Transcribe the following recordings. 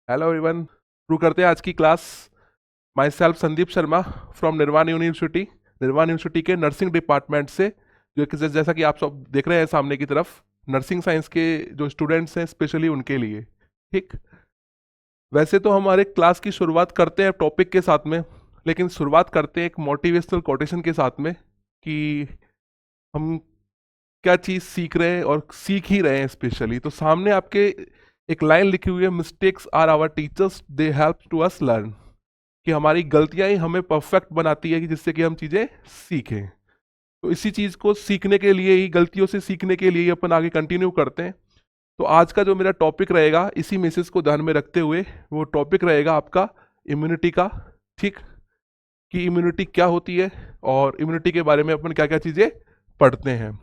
Hello everyone. शुरू करते हैं आज की class. My self Sandeep Sharma from निर्वाण यूनिवर्सिटी। निर्वाण यूनिवर्सिटी के नर्सिंग डिपार्टमेंट से, जो कि जैसा कि आप सब देख रहे हैं सामने की तरफ, नर्सिंग साइंस के जो स्टूडेंट्स हैं स्पेशली उनके लिए। ठीक, वैसे तो हमारे क्लास की शुरुआत करते हैं टॉपिक के साथ में, लेकिन शुरुआत करते हैं एक मोटिवेशनल कोटेशन के साथ में कि हम क्या चीज़ सीख रहे हैं और सीख ही रहे हैं स्पेशली। तो सामने आपके एक लाइन लिखी हुई है, mistakes are our teachers, they help to us learn. कि हमारी गलतियां ही हमें परफेक्ट बनाती है कि जिससे कि हम चीज़ें सीखें। तो इसी चीज़ को सीखने के लिए ही, गलतियों से सीखने के लिए ही अपन आगे कंटिन्यू करते हैं। तो आज का जो मेरा टॉपिक रहेगा, इसी मैसेज को ध्यान में रखते हुए, वो टॉपिक रहेगा आपका इम्यूनिटी का। ठीक, कि इम्यूनिटी क्या होती है और इम्यूनिटी के बारे में अपन क्या क्या चीज़ें पढ़ते हैं।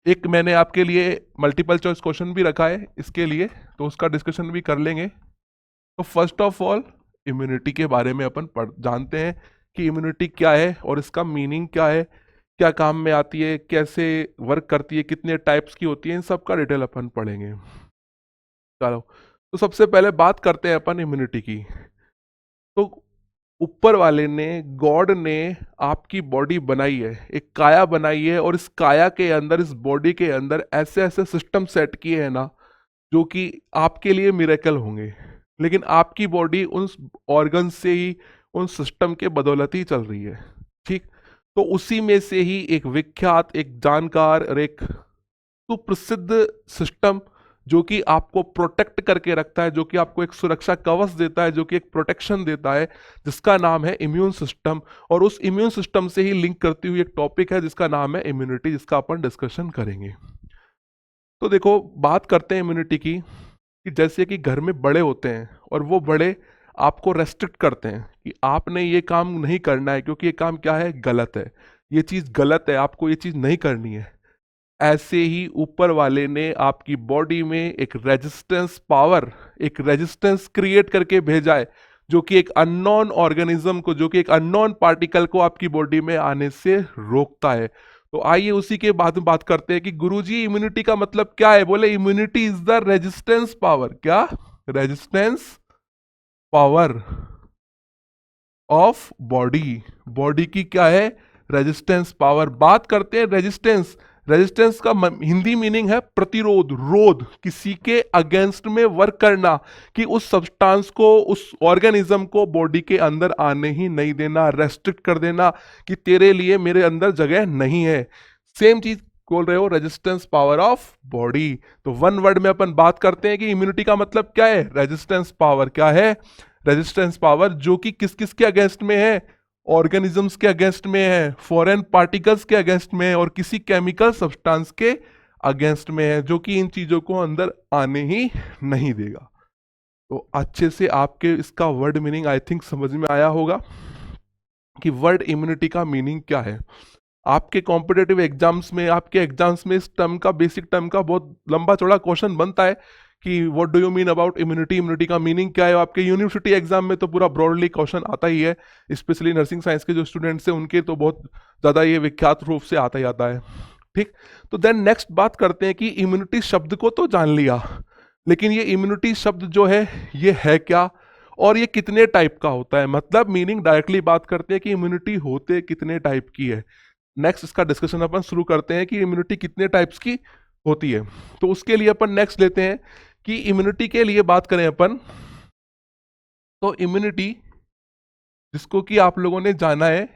एक मैंने आपके लिए मल्टीपल चॉइस क्वेश्चन भी रखा है इसके लिए, तो उसका डिस्कशन भी कर लेंगे। तो फर्स्ट ऑफ ऑल इम्यूनिटी के बारे में अपन जानते हैं कि इम्यूनिटी क्या है और इसका मीनिंग क्या है, क्या काम में आती है, कैसे वर्क करती है, कितने टाइप्स की होती है, इन सब का डिटेल अपन पढ़ेंगे। चलो, तो सबसे पहले बात करते हैं अपन इम्यूनिटी की। तो ऊपर वाले ने, गॉड ने आपकी बॉडी बनाई है, एक काया बनाई है, और इस काया के अंदर, इस बॉडी के अंदर ऐसे ऐसे सिस्टम सेट किए हैं ना, जो कि आपके लिए मिरेकल होंगे। लेकिन आपकी बॉडी उन ऑर्गन से ही, उन सिस्टम के बदौलत ही चल रही है। ठीक, तो उसी में से ही एक विख्यात, एक जानकार और एक सुप्रसिद्ध सिस्टम जो कि आपको प्रोटेक्ट करके रखता है, जो कि आपको एक सुरक्षा कवच देता है, जो कि एक प्रोटेक्शन देता है, जिसका नाम है इम्यून सिस्टम। और उस इम्यून सिस्टम से ही लिंक करती हुई एक टॉपिक है जिसका नाम है इम्यूनिटी, जिसका अपन डिस्कशन करेंगे। तो देखो, बात करते हैं इम्यूनिटी की, कि जैसे कि घर में बड़े होते हैं और वो बड़े आपको रेस्ट्रिक्ट करते हैं कि आपने ये काम नहीं करना है, क्योंकि ये काम क्या है, गलत है, ये चीज़ गलत है, आपको ये चीज़ नहीं करनी है। ऐसे ही ऊपर वाले ने आपकी बॉडी में एक रेजिस्टेंस पावर, एक रेजिस्टेंस क्रिएट करके भेजा है, जो कि एक अननोन ऑर्गेनिज्म को, जो कि एक अननोन पार्टिकल को आपकी बॉडी में आने से रोकता है। तो आइए उसी के बाद में बात करते हैं कि गुरुजी इम्यूनिटी का मतलब क्या है। बोले immunity is the resistance power. क्या? Resistance power of body. Body की क्या है? Resistance power. बात करते हैं रेजिस्टेंस। रेजिस्टेंस का हिंदी मीनिंग है प्रतिरोध, रोध, किसी के अगेंस्ट में वर्क करना, कि उस सब्सटेंस को, उस ऑर्गेनिज्म को बॉडी के अंदर आने ही नहीं देना, रेस्ट्रिक्ट कर देना कि तेरे लिए मेरे अंदर जगह नहीं है। सेम चीज बोल रहे हो, रेजिस्टेंस पावर ऑफ बॉडी। तो वन वर्ड में अपन बात करते हैं कि इम्यूनिटी का मतलब क्या है, रेजिस्टेंस पावर। क्या है? रेजिस्टेंस पावर, जो कि किस किस के अगेंस्ट में है, ऑर्गेनिजम्स के अगेंस्ट में है, फॉरेन पार्टिकल्स के अगेंस्ट में है, और किसी केमिकल सब्सटेंस के अगेंस्ट में है, जो कि इन चीजों को अंदर आने ही नहीं देगा। तो अच्छे से आपके इसका वर्ड मीनिंग आई थिंक समझ में आया होगा कि वर्ड इम्यूनिटी का मीनिंग क्या है। आपके कॉम्पिटेटिव एग्जाम्स में, आपके एग्जाम्स में इस टर्म का, बेसिक टर्म का बहुत लंबा चौड़ा क्वेश्चन बनता है कि what do you mean about immunity, immunity का मीनिंग क्या है। आपके यूनिवर्सिटी एग्जाम में तो पूरा ब्रॉडली क्वेश्चन आता ही है, स्पेशली नर्सिंग साइंस के जो स्टूडेंट्स हैं उनके तो बहुत ज़्यादा ये विख्यात रूप से आता ही आता है। ठीक, तो देन नेक्स्ट बात करते हैं कि इम्यूनिटी शब्द को तो जान लिया, लेकिन ये इम्यूनिटी शब्द जो है ये है क्या, और ये कितने टाइप का होता है। मतलब मीनिंग डायरेक्टली बात करते हैं कि इम्यूनिटी होते कितने टाइप की है। नेक्स्ट इसका डिस्कशन अपन शुरू करते हैं कि इम्यूनिटी कितने टाइप्स की होती है। तो उसके लिए अपन नेक्स्ट लेते हैं कि इम्यूनिटी के लिए बात करें अपन, तो इम्यूनिटी जिसको कि आप लोगों ने जाना है,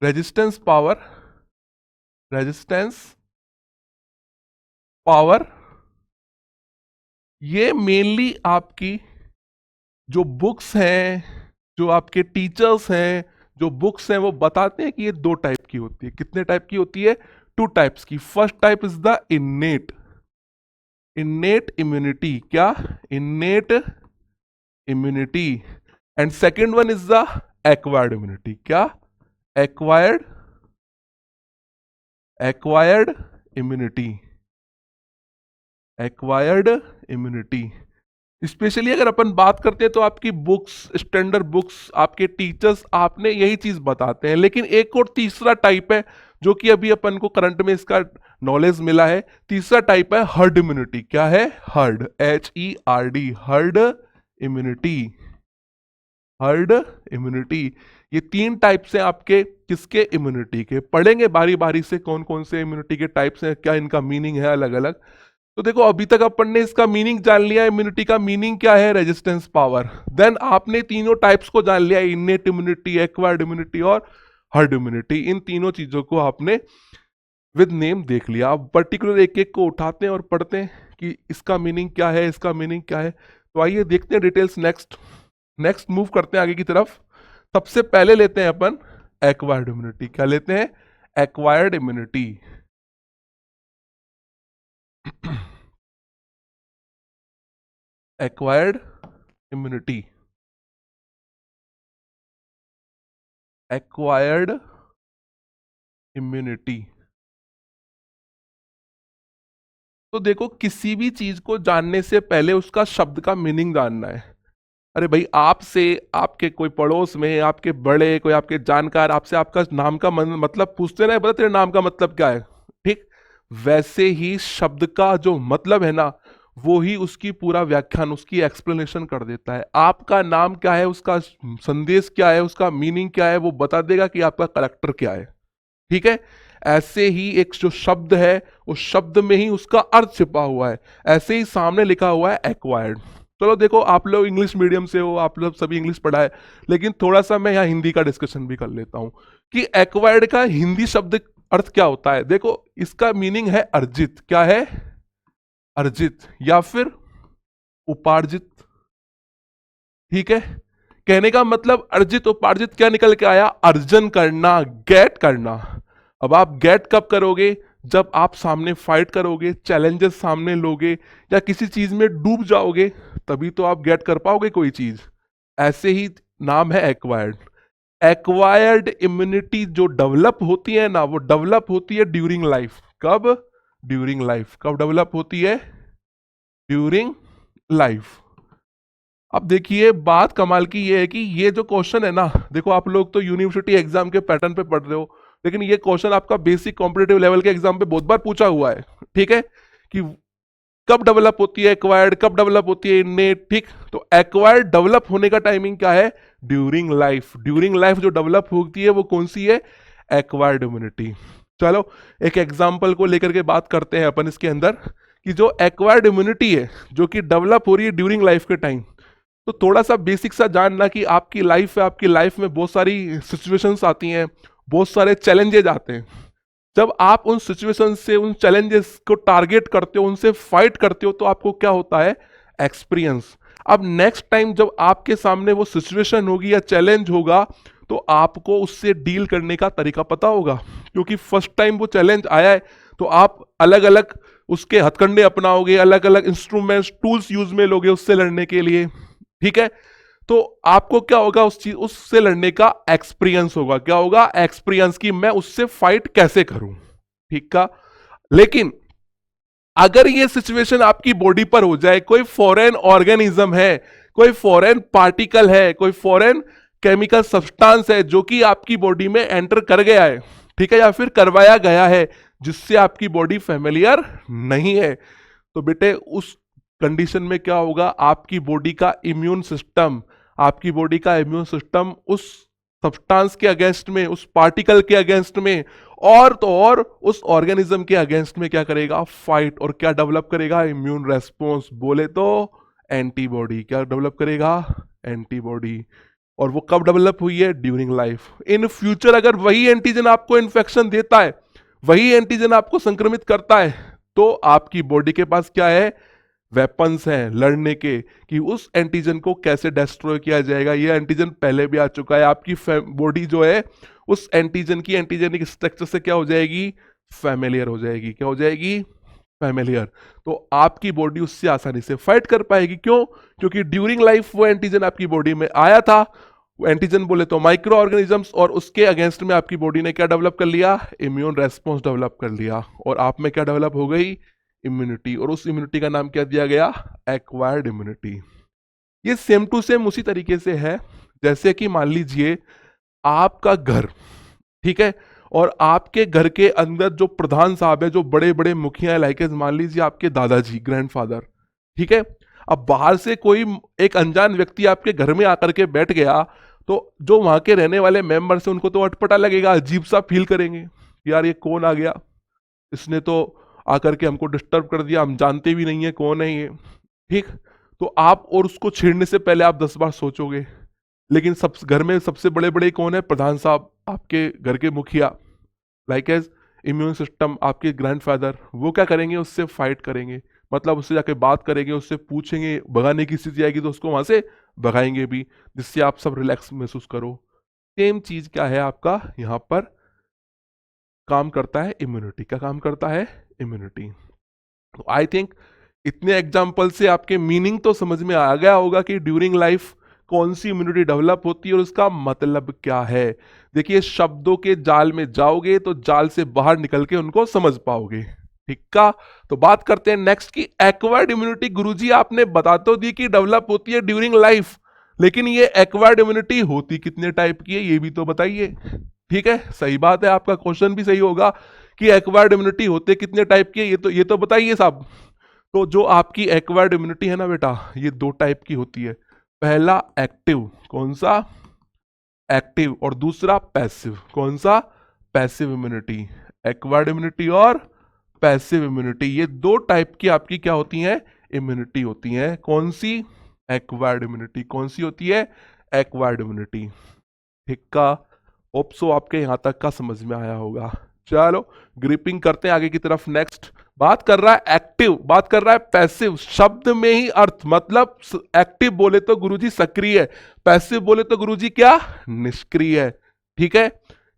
रेजिस्टेंस पावर, रेजिस्टेंस पावर, ये मेनली आपकी जो बुक्स हैं, जो आपके टीचर्स हैं, जो बुक्स हैं, वो बताते हैं कि ये दो टाइप की होती है। कितने टाइप की होती है? टू टाइप्स की। First type is the innate, innate immunity. क्या? Innate immunity. And second one is the acquired immunity. क्या? Acquired, acquired immunity, acquired immunity. Specially अगर अपन बात करते हैं तो आपकी बुक्स, स्टैंडर्ड बुक्स, आपके टीचर्स आपने यही चीज बताते हैं। लेकिन एक और तीसरा टाइप है जो कि अभी अपन को करंट में इसका नॉलेज मिला है। तीसरा टाइप है हर्ड इम्यूनिटी। क्या है? Heard, HERD, herd immunity. Herd immunity, ये 3 टाइप्स हैं आपके किसके? इम्यूनिटी के। पढ़ेंगे बारी बारी से कौन कौन से इम्यूनिटी के टाइप्स हैं, क्या इनका मीनिंग है अलग अलग। तो देखो अभी तक अपन ने इसका मीनिंग जान लिया। इम्यूनिटी का मीनिंग क्या है? Resistance power. देन आपने तीनों टाइप्स को जान लिया, इनेट इम्यूनिटी, एक्वायर्ड इम्यूनिटी और हर्ड इम्यूनिटी। इन तीनों चीजों को आपने विद नेम देख लिया। आप पर्टिकुलर एक एक को उठाते हैं और पढ़ते हैं कि इसका मीनिंग क्या है, इसका मीनिंग क्या है। तो आइए देखते हैं डिटेल्स। नेक्स्ट मूव करते हैं आगे की तरफ। सबसे पहले लेते हैं अपन एक्वायर्ड इम्यूनिटी। क्या लेते हैं? Acquired immunity. Acquired immunity, acquired immunity. तो देखो किसी भी चीज को जानने से पहले उसका शब्द का मीनिंग जानना है। अरे भाई, आपसे आपके कोई पड़ोस में आपके बड़े कोई आपके जानकार आपसे आपका नाम का मतलब पूछते ना, बता तेरे नाम का मतलब क्या है, ठीक? वैसे ही शब्द का जो मतलब है ना, वो ही उसकी पूरा व्याख्यान, उसकी एक्सप्लेनेशन कर देता है। आपका नाम क्या है, उसका संदेश क्या है, उसका मीनिंग क्या है, वो बता देगा कि आपका करेक्टर क्या है। ठीक है? ऐसे ही एक जो शब्द है, उस शब्द में ही उसका अर्थ छिपा हुआ है। ऐसे ही सामने लिखा हुआ है एक्वायर्ड। चलो देखो, आप लोग इंग्लिश मीडियम से हो, आप लोग सभी इंग्लिश पढ़ा है, लेकिन थोड़ा सा मैं यहाँ हिंदी का डिस्कशन भी कर लेता हूं कि एक्वायर्ड का हिंदी शब्द अर्थ क्या होता है। देखो इसका मीनिंग है अर्जित। क्या है? अर्जित या फिर उपार्जित। ठीक है? कहने का मतलब अर्जित उपार्जित क्या निकल के आया? अर्जन करना, गेट करना। अब आप गेट कब करोगे? जब आप सामने फाइट करोगे, चैलेंजेस सामने लोगे या किसी चीज में डूब जाओगे, तभी तो आप गेट कर पाओगे कोई चीज। ऐसे ही नाम है एक्वायर्ड। एक्वायर्ड इम्यूनिटी जो डेवलप होती है ना, वो डेवलप होती है ड्यूरिंग लाइफ। कब? During life. कब डेवलप होती है? During life. अब देखिए बात कमाल की ये है कि ये जो क्वेश्चन है ना, देखो आप लोग तो यूनिवर्सिटी एग्जाम के पैटर्न पे पढ़ रहे हो, लेकिन ये क्वेश्चन आपका बेसिक कॉम्पिटेटिव लेवल के एग्जाम पे बहुत बार पूछा हुआ है। ठीक है? कि कब डेवलप होती है एक्वायर्ड, कब डेवलप होती है इनेट। ठीक? तो एक्वायर्ड डेवलप होने का टाइमिंग क्या है? During life. ड्यूरिंग लाइफ जो डेवलप होती है वो कौन सी है? Acquired immunity. चलो एक एग्जाम्पल को लेकर के बात करते हैं अपन इसके अंदर, कि जो एक्वायर्ड इम्यूनिटी है जो कि डेवलप हो रही है ड्यूरिंग लाइफ के टाइम। तो थोड़ा सा बेसिक सा जानना कि आपकी लाइफ है, आपकी लाइफ में बहुत सारी सिचुएशंस आती हैं, बहुत सारे चैलेंजेस आते हैं। जब आप उन सिचुएशन से, उन चैलेंजेस को टारगेट करते हो, उनसे फाइट करते हो, तो आपको क्या होता है? एक्सपीरियंस। अब नेक्स्ट टाइम जब आपके सामने वो सिचुएशन होगी या चैलेंज होगा, तो आपको उससे डील करने का तरीका पता होगा, क्योंकि फर्स्ट टाइम वो चैलेंज आया है। तो आप अलग अलग उसके हथकंडे अपनाओगे, अलग अलग इंस्ट्रूमेंट्स, टूल्स यूज में लोगे उससे लड़ने के लिए। ठीक है? तो आपको क्या होगा? उस चीज, उससे लड़ने का एक्सपीरियंस होगा। क्या होगा? एक्सपीरियंस, की मैं उससे फाइट कैसे करूं। ठीक का? लेकिन अगर ये सिचुएशन आपकी बॉडी पर हो जाए, कोई फॉरेन ऑर्गेनिज्म है, कोई फॉरेन पार्टिकल है, कोई फॉरेन केमिकल सब्सटेंस है जो कि आपकी बॉडी में एंटर कर गया है, ठीक है, या फिर करवाया गया है, जिससे आपकी बॉडी फेमिलियर नहीं है, तो बेटे उस कंडीशन में क्या होगा? आपकी बॉडी का इम्यून सिस्टम, आपकी बॉडी का इम्यून सिस्टम उस सब्सटेंस के अगेंस्ट में, उस पार्टिकल के अगेंस्ट में, और तो और उस ऑर्गेनिज्म के अगेंस्ट में क्या करेगा? फाइट। और क्या डेवलप करेगा? इम्यून रेस्पॉन्स, बोले तो एंटीबॉडी। क्या डेवलप करेगा? एंटीबॉडी। और वो कब डेवलप हुई है? During life. इन फ्यूचर अगर वही एंटीजन आपको इन्फेक्शन देता है, वही एंटीजन आपको संक्रमित करता है, तो आपकी बॉडी के पास क्या है? वेपन्स हैं लड़ने के, कि उस एंटीजन को कैसे डिस्ट्रॉय किया जाएगा। ये एंटीजन पहले भी आ चुका है। आपकी बॉडी जो है उस एंटीजन की एंटीजेनिक स्ट्रक्चर से क्या हो जाएगी? फेमिलियर हो जाएगी। क्या हो जाएगी? फेमिलियर। तो आपकी बॉडी उससे आसानी से फाइट कर पाएगी। क्यों? क्योंकि ड्यूरिंग लाइफ वो एंटीजन आपकी बॉडी में आया था। वो एंटीजन बोले तो माइक्रो ऑर्गेनिजम्स, और उसके अगेंस्ट में आपकी बॉडी ने क्या डेवलप कर लिया? इम्यून रेस्पॉन्स डेवलप कर लिया, और आप में क्या डेवलप हो गई? इम्यूनिटी। और उस इम्यूनिटी का नाम क्या दिया गया? Acquired immunity. ये सेम टू सेम उसी तरीके से है जैसे कि मान लीजिए आपका घर, ठीक है, और आपके घर के अंदर जो प्रधान साहब है, जो बड़े बड़े मुखिया है, लाइक मान लीजिए आपके दादाजी, ग्रैंडफादर, ठीक है। अब बाहर से कोई एक अनजान व्यक्ति आपके घर में आकर के बैठ गया, तो जो वहां के रहने वाले मेंबर्स हैं उनको तो अटपटा लगेगा, अजीब सा फील करेंगे, यार ये कौन आ गया, इसने तो आकर के हमको डिस्टर्ब कर दिया, हम जानते भी नहीं है कौन है ये, ठीक। तो आप और उसको छेड़ने से पहले आप 10 बार सोचोगे। लेकिन सब घर में सबसे बड़े बड़े कौन है, प्रधान साहब, आपके घर के मुखिया, लाइक एज इम्यून सिस्टम, आपके ग्रैंडफादर, वो क्या करेंगे, उससे फाइट करेंगे, मतलब उससे जाके बात करेंगे, उससे पूछेंगे, भगाने की स्थिति आएगी तो उसको वहां से भगाएंगे भी, जिससे आप सब रिलैक्स महसूस करो। सेम चीज क्या है आपका यहाँ पर काम करता है, इम्यूनिटी का काम करता है, इम्यूनिटी। तो आई थिंक इतने एग्जाम्पल से आपके मीनिंग तो समझ में आ गया होगा कि ड्यूरिंग लाइफ कौन सी इम्यूनिटी डेवलप होती है और उसका मतलब क्या है। देखिए, शब्दों के जाल में जाओगे तो जाल से बाहर निकल के उनको समझ पाओगे, ठीक का। तो बात करते हैं नेक्स्ट की एक्वायर्ड इम्यूनिटी। गुरुजी आपने बता तो दी कि डेवलप होती है ड्यूरिंग लाइफ, लेकिन ये एक्वायर्ड इम्यूनिटी होती कितने टाइप की है ये भी तो बताइए। ठीक है, सही बात है, आपका क्वेश्चन भी सही होगा कि एक्वायर्ड इम्यूनिटी होते कितने टाइप की है, ये तो बताइए साहब। तो जो आपकी एक्वायर्ड इम्यूनिटी है ना बेटा, ये 2 टाइप की होती है। पहला एक्टिव, कौन सा, एक्टिव, और दूसरा पैसिव, कौन सा, पैसिव इम्यूनिटी। एक्वायर्ड इम्यूनिटी और पैसिव इम्यूनिटी, ये 2 टाइप की आपकी क्या होती हैं, इम्यूनिटी होती हैं। कौन सी, एक्वायर्ड इम्यूनिटी। कौन सी होती है, एक्वायर्ड इम्यूनिटी। ठीक का, ओप्सो आपके यहां तक का समझ में आया होगा। चलो ग्रिपिंग करते हैं आगे की तरफ। नेक्स्ट बात कर रहा है एक्टिव, बात कर रहा है पैसिव। शब्द में ही अर्थ, मतलब एक्टिव बोले तो गुरुजी सक्रिय, पैसिव बोले तो गुरुजी क्या, निष्क्रिय। ठीक है,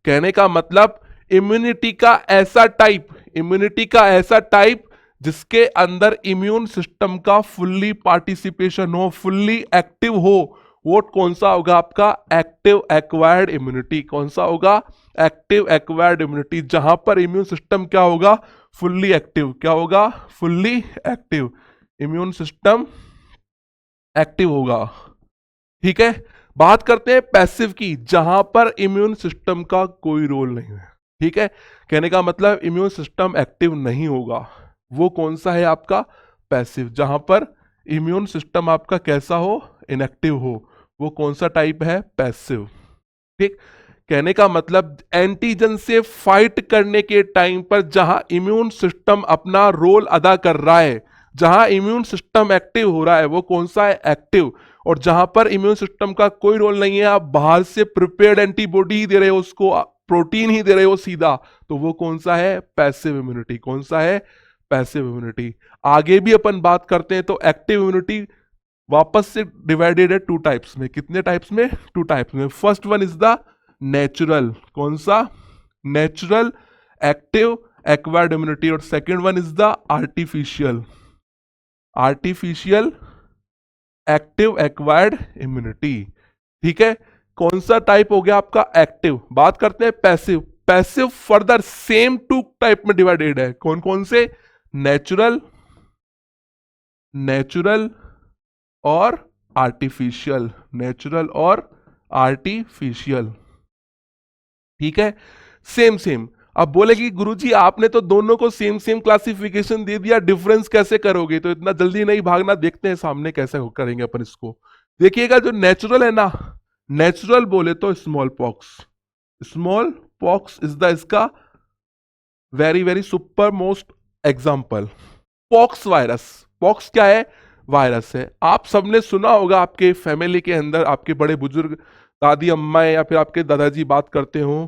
कहने का मतलब इम्यूनिटी का ऐसा टाइप, इम्यूनिटी का ऐसा टाइप जिसके अंदर इम्यून सिस्टम का फुल्ली पार्टिसिपेशन हो, फुल्ली एक्टिव हो, वो कौन सा होगा आपका, एक्टिव एक्वायर्ड इम्यूनिटी। कौन सा होगा, एक्टिव एक्वायर्ड इम्यूनिटी, जहां पर इम्यून सिस्टम क्या होगा, फुल्ली एक्टिव। क्या होगा, fully active, immune system active होगा। ठीक है, बात करते हैं पैसिव की, जहां पर इम्यून सिस्टम का कोई रोल नहीं है। ठीक है, कहने का मतलब इम्यून सिस्टम एक्टिव नहीं होगा, वो कौन सा है आपका, पैसिव। जहां पर इम्यून सिस्टम आपका कैसा हो, इनएक्टिव हो, वो कौन सा टाइप है, पैसिव। ठीक, कहने का मतलब एंटीजन से फाइट करने के टाइम पर जहां इम्यून सिस्टम अपना रोल अदा कर रहा है, जहां इम्यून सिस्टम एक्टिव हो रहा है, वो कौन सा है, एक्टिव। और जहां पर इम्यून सिस्टम का कोई रोल नहीं है, आप बाहर से प्रिपेयर्ड एंटीबॉडी ही दे रहे हो, उसको प्रोटीन ही दे रहे हो सीधा, तो वो कौन सा है, पैसिव इम्यूनिटी। कौन सा है, पैसिव इम्यूनिटी। आगे भी अपन बात करते हैं तो एक्टिव इम्यूनिटी वापस से डिवाइडेड है 2 टाइप्स में। कितने टाइप्स में, 2 टाइप्स में। First one is the natural, कौन सा, नेचुरल एक्टिव एक्वायर्ड इम्यूनिटी, और second one is the artificial, artificial active acquired immunity. ठीक है, कौन सा टाइप हो गया आपका, एक्टिव। बात करते हैं passive. Passive further same 2 type में डिवाइडेड है। कौन कौन से, नेचुरल, नेचुरल और आर्टिफिशियल, नेचुरल और आर्टिफिशियल। ठीक है, सेम सेम। अब बोलेगी गुरुजी आपने तो दोनों को सेम सेम क्लासिफिकेशन दे दिया, डिफरेंस कैसे करोगे, तो इतना जल्दी नहीं भागना, देखते हैं सामने कैसे करेंगे अपन इसको। देखिएगा जो नेचुरल है ना, नेचुरल बोले तो small pox, small pox is the इसका very very super most example. Pox virus, pox क्या है, वायरस है। आप सबने सुना होगा, आपके फैमिली के अंदर आपके बड़े बुजुर्ग, दादी अम्मा या फिर आपके दादाजी बात करते हो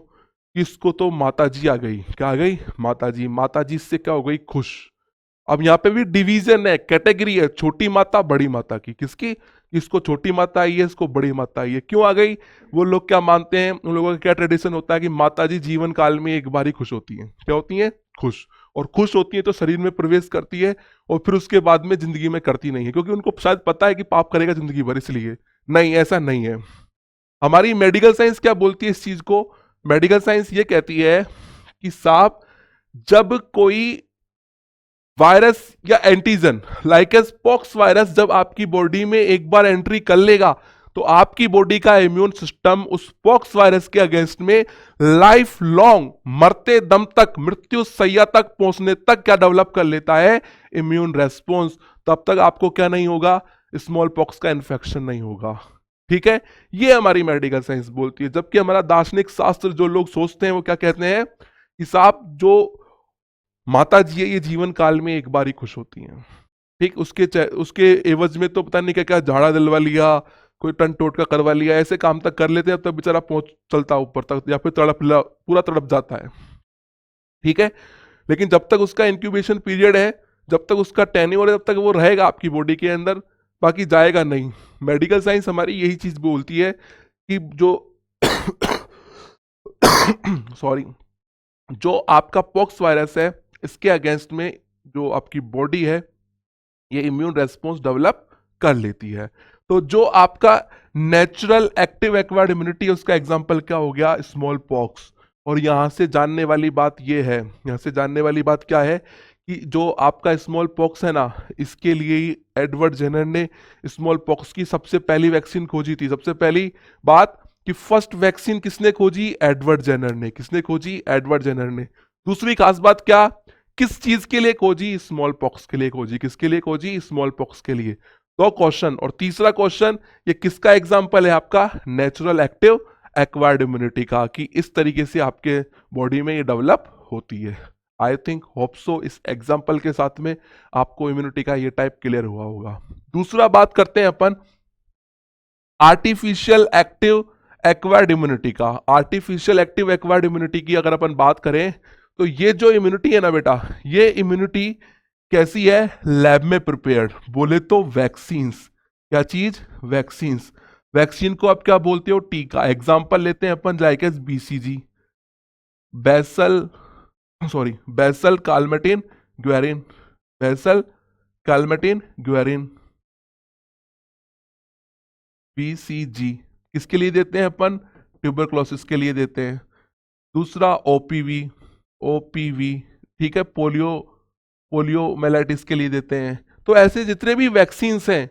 कि इसको तो माताजी आ गई, क्या आ गई, माताजी। माताजी से क्या हो गई, खुश। अब यहाँ पे भी डिवीजन है, कैटेगरी है, छोटी माता बड़ी माता की। किसकी, इसको छोटी माता आई है, इसको बड़ी माता आई है। क्यों आ गई, वो लोग क्या मानते हैं, उन लोगों का क्या ट्रेडिशन होता है कि माताजी जीवन काल में एक बार ही खुश होती हैं। क्या होती हैं, खुश। और खुश होती है तो शरीर में प्रवेश करती है, और फिर उसके बाद में जिंदगी में करती नहीं है, क्योंकि उनको शायद पता है कि पाप करेगा जिंदगी भर, इसलिए। नहीं, ऐसा नहीं है। हमारी मेडिकल साइंस क्या बोलती है इस चीज को, मेडिकल साइंस ये कहती है कि साहब जब कोई वायरस या antigen like as pox virus जब आपकी बॉडी में एक बार एंट्री कर लेगा, तो आपकी बॉडी का इम्यून सिस्टम उस पॉक्स वायरस के अगेंस्ट में लाइफ लॉन्ग, मरते दम तक, मृत्यु शैया तक पहुंचने तक क्या डेवलप कर लेता है, इम्यून रेस्पॉन्स। तब तक आपको क्या नहीं होगा, स्मॉल पॉक्स का इन्फेक्शन नहीं होगा। ठीक है, ये हमारी मेडिकल साइंस बोलती है। जबकि हमारा दार्शनिक शास्त्र जो लोग सोचते हैं वो क्या कहते हैं कि साहब जो माता जी है ये जीवन काल में एक बार ही खुश होती हैं। ठीक, उसके एवज में तो पता नहीं क्या क्या झाड़ा दिलवा लिया, कोई टन टोटका करवा लिया, ऐसे काम तक कर लेते हैं, तब बेचारा पहुंच चलता ऊपर तक, या फिर पूरा तड़प जाता है। ठीक है, लेकिन जब तक उसका इंक्यूबेशन पीरियड है, जब तक उसका टेन्योर है, तब तक वो रहेगा आपकी बॉडी के अंदर, बाकी जाएगा नहीं। मेडिकल साइंस हमारी यही चीज बोलती है कि जो सॉरी, जो आपका पॉक्स वायरस है इसके अगेंस्ट में जो आपकी बॉडी है ये इम्यून रेस्पॉन्स डेवलप कर लेती है। तो जो आपका नेचुरल एक्टिव एक्वायर्ड इम्यूनिटी, उसका एग्जांपल क्या हो गया, स्मॉल पॉक्स। और यहां से जानने वाली बात ये है, यहां से जानने वाली बात क्या है कि जो आपका स्मॉल पॉक्स है ना, इसके लिए ही एडवर्ड जेनर ने स्मॉल पॉक्स की सबसे पहली वैक्सीन खोजी थी। सबसे पहली बात कि फर्स्ट वैक्सीन किसने खोजी, एडवर्ड जेनर ने। किसने खोजी, एडवर्ड जेनर ने। दूसरी खास बात क्या, किस चीज के लिए खोजी, स्मॉल पॉक्स के लिए खोजी। किसके लिए खोजी, स्मॉल पॉक्स के लिए। तो क्वेश्चन, और तीसरा क्वेश्चन, ये किसका एग्जांपल है, आपका नेचुरल एक्टिव एक्वायर्ड इम्यूनिटी का, कि इस तरीके से आपके बॉडी में ये डेवलप होती है। आई थिंक होप सो इस एग्जांपल के साथ में आपको इम्यूनिटी का ये टाइप क्लियर हुआ होगा। दूसरा बात करते हैं अपन आर्टिफिशियल एक्टिव एक्वायर्ड इम्यूनिटी का। आर्टिफिशियल एक्टिव एक्वायर्ड इम्यूनिटी की अगर अपन बात करें तो ये जो इम्यूनिटी है ना बेटा, ये इम्यूनिटी कैसी है, लैब में प्रिपेयर्ड। बोले तो वैक्सीन्स, क्या चीज, वैक्सीन्स। वैक्सीन को आप क्या बोलते हो, टीका। एग्जांपल लेते हैं अपन like BCG, bacillus Calmette Guerin, bacillus Calmette Guerin, BCG. किसके लिए देते हैं अपन, ट्यूबरक्लोसिस के लिए देते हैं। दूसरा ओपीवी, ठीक है, पोलियोमेलाइटिस के लिए देते हैं। तो ऐसे जितने भी वैक्सीन्स हैं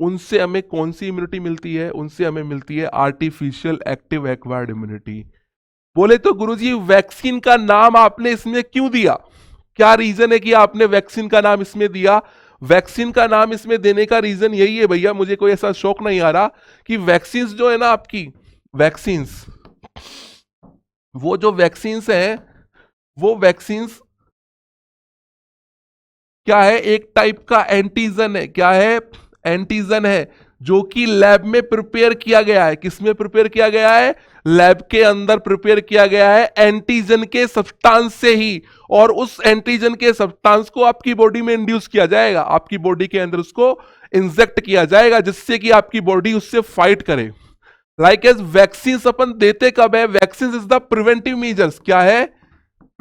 उनसे हमें कौन सी इम्यूनिटी मिलती है, उनसे हमें मिलती है आर्टिफिशियल एक्टिव एक्वायर्ड इम्यूनिटी। बोले तो गुरुजी वैक्सीन का नाम आपने इसमें क्यों दिया, क्या रीजन है कि आपने वैक्सीन का नाम इसमें दिया। वैक्सीन का नाम इसमें देने का रीजन यही है भैया, मुझे कोई ऐसा शौक नहीं आ रहा कि वैक्सीन्स जो है ना आपकी, वैक्सीन्स, वो जो वैक्सीन्स हैं वो वैक्सीन्स क्या है, एक टाइप का एंटीजन है। क्या है, एंटीजन है, जो कि लैब में प्रिपेयर किया गया है। किसमें प्रिपेयर किया गया है, लैब के अंदर प्रिपेयर किया गया है एंटीजन के सब्सटेंस से ही। और उस एंटीजन के सब्सटेंस को आपकी बॉडी में इंड्यूस किया जाएगा, आपकी बॉडी के अंदर उसको इंजेक्ट किया जाएगा, जिससे कि आपकी बॉडी उससे फाइट करे। लाइक एज वैक्सीन अपन देते कब है, vaccine is the preventive measures. क्या है,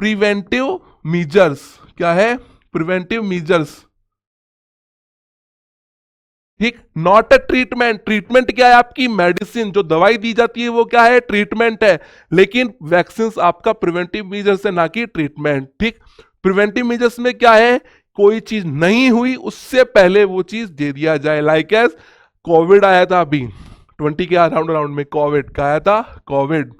प्रिवेंटिव मीजर्स। क्या है, प्रिवेंटिव मीजर्स। ठीक, नॉट अ ट्रीटमेंट। ट्रीटमेंट क्या है, आपकी मेडिसिन, जो दवाई दी जाती है वो क्या है, ट्रीटमेंट है। लेकिन वैक्सीन आपका प्रिवेंटिव मीजर्स है, ना कि ट्रीटमेंट। ठीक, प्रिवेंटिव मीजर्स में क्या है, कोई चीज नहीं हुई उससे पहले वो चीज दे दिया जाए। लाइक एज कोविड आया था अभी 20 के अराउंड में, कोविड का आया था, कोविड।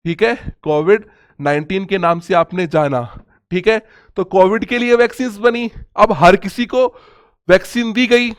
ठीक है, कोविड 19 के नाम से आपने जाना। ठीक है, तो कोविड के लिए वैक्सीन बनी, अब हर किसी को वैक्सीन दी गई।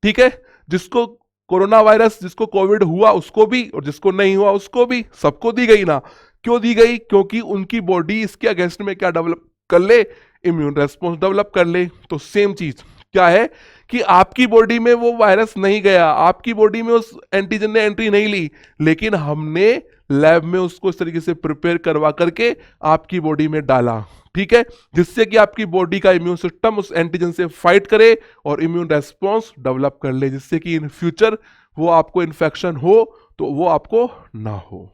ठीक है, जिसको कोरोना वायरस, जिसको कोविड हुआ उसको भी, और जिसको नहीं हुआ उसको भी, सबको दी गई ना। क्यों दी गई, क्योंकि उनकी बॉडी इसके अगेंस्ट में क्या डेवलप कर ले, इम्यून रेस्पॉन्स डेवलप कर ले। तो सेम चीज क्या है कि आपकी बॉडी में वो वायरस नहीं गया, आपकी बॉडी में उस एंटीजन ने एंट्री नहीं ली, लेकिन हमने लैब में उसको इस तरीके से प्रिपेयर करवा करके आपकी बॉडी में डाला। ठीक है, जिससे कि आपकी बॉडी का इम्यून सिस्टम उस एंटीजन से फाइट करे और इम्यून रेस्पॉन्स डेवलप कर ले, जिससे कि इन फ्यूचर वो आपको इन्फेक्शन हो तो वो आपको ना हो।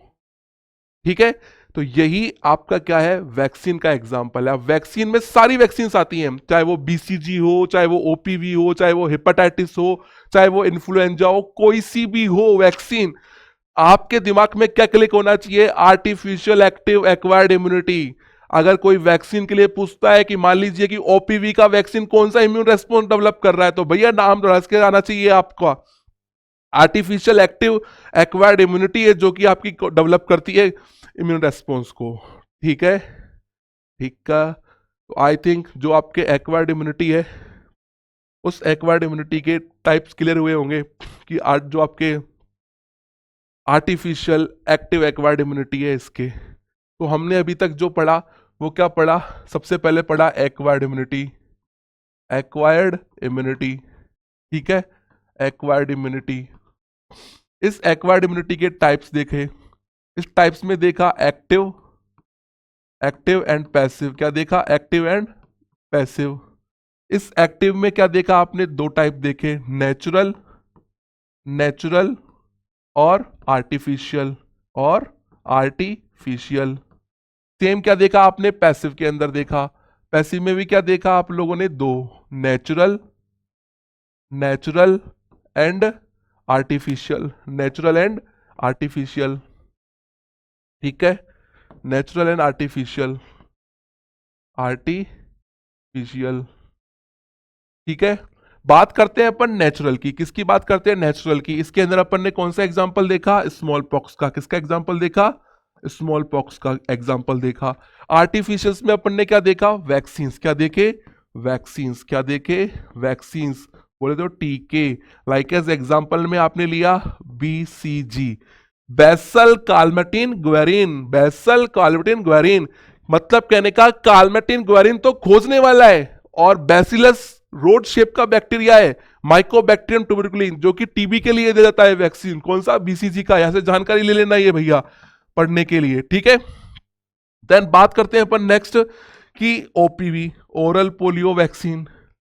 ठीक है, तो यही आपका क्या है, वैक्सीन का एग्जांपल है। वैक्सीन में सारी वैक्सीन आती हैं, चाहे वो बीसीजी हो, चाहे वो ओपीवी हो, चाहे वो हेपेटाइटिस हो, चाहे वो इन्फ्लुएंजा हो, कोई सी भी हो वैक्सीन। आपके दिमाग में क्या क्लिक होना चाहिए, आर्टिफिशियल एक्टिव एक्वायर्ड इम्यूनिटी। अगर कोई वैक्सीन के लिए पूछता है कि मान लीजिए कि ओपीवी का वैक्सीन कौन सा इम्यून रेस्पॉन्स डेवलप कर रहा है, तो भैया नाम रस के आना चाहिए आपका, आर्टिफिशियल एक्टिव एक्वायर्ड इम्यूनिटी है जो कि आपकी डेवलप करती है इम्यून रेस्पॉन्स को। ठीक है, ठीक है। तो आई थिंक जो आपके एक्वायर्ड इम्यूनिटी है, उस एक्वायर्ड इम्यूनिटी के टाइप्स क्लियर हुए होंगे कि आज जो आपके आर्टिफिशियल एक्टिव एक्वायर्ड इम्यूनिटी है इसके। तो हमने अभी तक जो पढ़ा वो क्या पढ़ा? सबसे पहले पढ़ा एक्वायर्ड इम्यूनिटी, एक्वायर्ड इम्यूनिटी, ठीक है, एक्वायर्ड इम्यूनिटी। इस एक्वायर्ड इम्यूनिटी के टाइप्स देखे, इस टाइप्स में देखा एक्टिव, एक्टिव एंड पैसिव। क्या देखा? Active and passive. इस एक्टिव में क्या देखा आपने? दो टाइप देखे, नेचुरल, नेचुरल और आर्टिफिशियल, और आर्टिफिशियल। सेम क्या देखा आपने? पैसिव के अंदर देखा। पैसिव में भी क्या देखा आप लोगों ने? दो, natural, natural and artificial, natural and artificial. ठीक है, नेचुरल एंड आर्टिफिशियल, आर्टिफिशियल। ठीक है, बात करते हैं अपन नेचुरल की। किसकी बात करते हैं? नेचुरल की। इसके अंदर अपन ने कौन सा एग्जांपल देखा? स्मॉल पॉक्स का। किसका एग्जांपल देखा? स्मॉल पॉक्स का एग्जांपल देखा। आर्टिफिशियल्स में अपन ने क्या देखा? वैक्सीन्स। क्या देखे? वैक्सीन्स। क्या देखे? वैक्सीन्स। बोले तो टीके। लाइक एज एग्जांपल में आपने लिया BCG, bacillus Calmette Guerin, bacillus Calmette Guerin. मतलब कहने का काल्मेटिन ग्वेरिन तो खोजने वाला है, और बैसिलस रोड शेप का बैक्टीरिया है, माइकोबैक्टीरियम ट्यूबरकुलिन, जो कि टीबी के लिए दे जाता है वैक्सीन। कौन सा? BCG का। यहां से जानकारी ले लेना ये भैया पढ़ने के लिए। ठीक है, देन बात करते हैं अपन नेक्स्ट कि OPV, ओरल पोलियो वैक्सीन।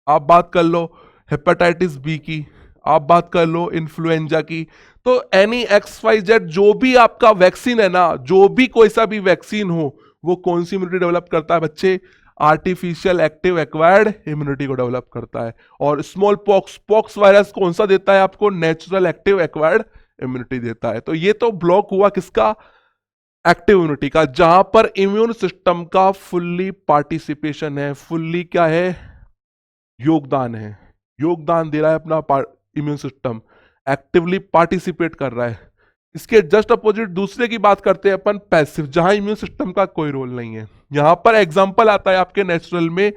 आप बात कर लो हेपेटाइटिस बी की, आप बात कर लो इन्फ्लुएंजा की। तो एनी XYZ जो भी आपका वैक्सीन है ना, जो भी कोई सा भी वैक्सीन हो, वो कौन सी इम्यूनिटी डेवलप करता है बच्चे? आर्टिफिशियल एक्टिव एक्वायर्ड इम्यूनिटी को डेवलप करता है। और स्मॉल पॉक्स, पॉक्स वायरस कौन सा देता है आपको? नेचुरल एक्टिव एक्वायर्ड इम्यूनिटी देता है। तो ये तो ब्लॉक हुआ किसका? एक्टिव इम्यूनिटी का, जहां पर इम्यून सिस्टम का फुल्ली पार्टिसिपेशन है, फुल्ली क्या है? योगदान है, योगदान दे रहा है अपना इम्यून सिस्टम, एक्टिवली पार्टिसिपेट कर रहा है। इसके जस्ट अपोजिट दूसरे की बात करते हैं अपन, पैसिव, जहां इम्यून सिस्टम का कोई रोल नहीं है। यहां पर एग्जांपल आता है आपके नेचुरल में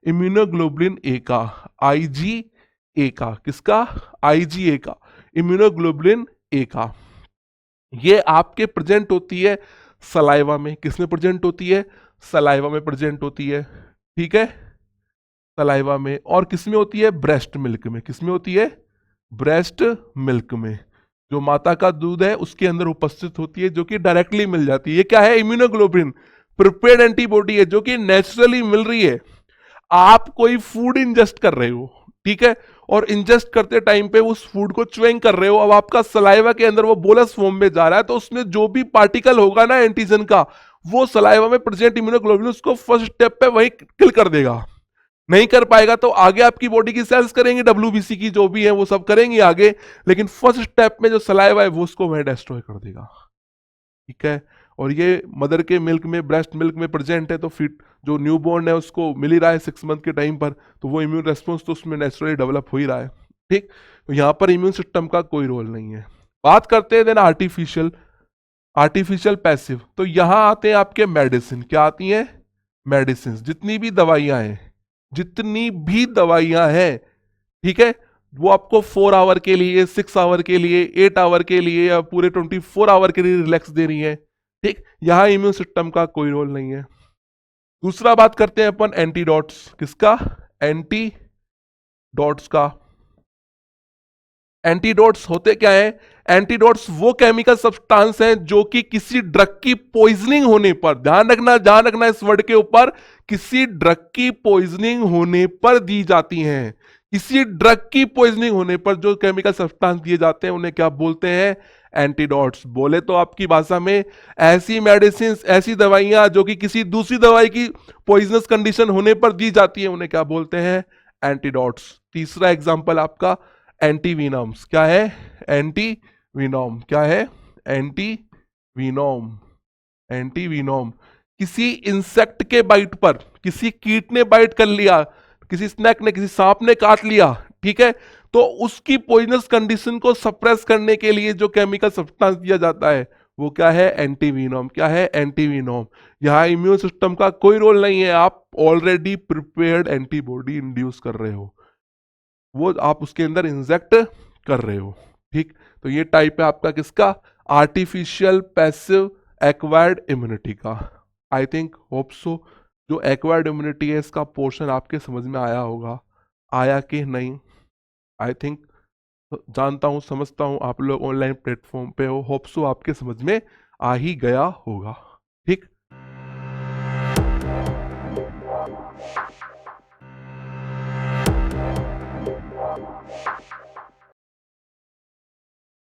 इम्यूनोग्लोबुलिन ए का, IgA का। किसका? IgA का, इम्यूनोग्लोबुलिन ए का। ये आपके प्रेजेंट होती है सलाइवा में। किसमें प्रेजेंट होती है? सलाइवा में प्रेजेंट होती है। ठीक है, सलाइवा में। और किसमें होती है? ब्रेस्ट मिल्क में। किसमें होती है? ब्रेस्ट मिल्क में, जो माता का दूध है उसके अंदर उपस्थित होती है, जो कि डायरेक्टली मिल जाती है। ये क्या है? इम्यूनोग्लोबुलिन, प्रिपेयर्ड एंटीबॉडी है, जो कि नेचुरली मिल रही है। आप कोई फूड इंजेस्ट कर रहे हो, ठीक है, और इंजेस्ट करते टाइम पे उस फूड को च्युइंग कर रहे हो, अब आपका सलाइवा के अंदर वो बोलस फॉर्म में जा रहा है, तो उसमें जो भी पार्टिकल होगा ना एंटीजन का, वो सलाइवा में प्रेजेंट इम्यूनोग्लोबुलिन उसको फर्स्ट स्टेप पे वही किल कर देगा। नहीं कर पाएगा तो आगे आपकी बॉडी की सेल्स करेंगी, WBC की जो भी है वो सब करेंगी आगे, लेकिन फर्स्ट स्टेप में जो सलाइवा है वो उसको वही डिस्ट्रॉय कर देगा। ठीक है, और ये मदर के मिल्क में, ब्रेस्ट मिल्क में प्रेजेंट है, तो फिर जो न्यूबॉर्न है उसको मिल ही रहा है 6 मंथ के टाइम पर, तो वो इम्यून रेस्पॉन्स तो उसमें नेचुरली डेवलप हो ही रहा है। ठीक, तो यहाँ पर इम्यून सिस्टम का कोई रोल नहीं है। बात करते हैं देन आर्टिफिशियल, आर्टिफिशियल पैसिव। तो यहाँ आते हैं आपके मेडिसिन। क्या आती हैं? मेडिसिन। जितनी भी दवाइयां हैं, जितनी भी दवाइयां हैं, ठीक है, वो आपको 4 आवर के लिए, 6 आवर के लिए, 8 आवर के लिए, या पूरे 24 आवर के लिए रिलैक्स दे रही है। ठीक, यहां इम्यून सिस्टम का कोई रोल नहीं है। दूसरा बात करते हैं अपन एंटीडॉट्स। किसका? एंटीडॉट्स का। एंटीडॉट्स होते क्या है? एंटीडॉट्स वो केमिकल सब्सटेंस हैं जो कि किसी ड्रग की पॉइजनिंग होने पर, ध्यान रखना इस वर्ड के ऊपर, किसी ड्रग की पॉइजनिंग होने पर दी जाती हैं। किसी ड्रग की पॉइजनिंग होने पर जो केमिकल सब्सटेंस दिए जाते हैं उन्हें क्या बोलते हैं? एंटीडॉट्स। बोले तो आपकी भाषा में ऐसी मेडिसिन, ऐसी दवाइयां जो कि किसी दूसरी दवाई की पॉइजनस कंडीशन होने पर दी जाती है, उन्हें क्या बोलते हैं? एंटीडॉट्स। तीसरा एग्जांपल आपका एंटीवीनम्स। क्या है? एंटीवीनोम। क्या है? एंटीवीनोम। एंटीवीनोम किसी इंसेक्ट के बाइट पर, किसी कीट ने बाइट कर लिया, किसी स्नेक ने, किसी सांप ने काट लिया, ठीक है, तो उसकी पॉइजनस कंडीशन को सप्रेस करने के लिए जो केमिकल सब्सटेंस दिया जाता है वो क्या है, एंटीवीनोम। क्या है, एंटीवीनोम। यहाँ इम्यून सिस्टम का कोई रोल नहीं है, आप ऑलरेडी प्रिपेयर्ड एंटीबॉडी इंड्यूस कर रहे हो, वो आप उसके अंदर इंजेक्ट कर रहे हो। ठीक, तो ये टाइप है आपका किसका, आर्टिफिशियल पैसिव एक्वायर्ड इम्यूनिटी का। आई थिंक होप सो जो एक्वायर्ड इम्यूनिटी है इसका पोर्शन आपके समझ में आया होगा, आया कि नहीं। आई थिंक जानता हूं, समझता हूं आप लोग ऑनलाइन प्लेटफॉर्म पे हो, होप सो आपके समझ में आ ही गया होगा। ठीक।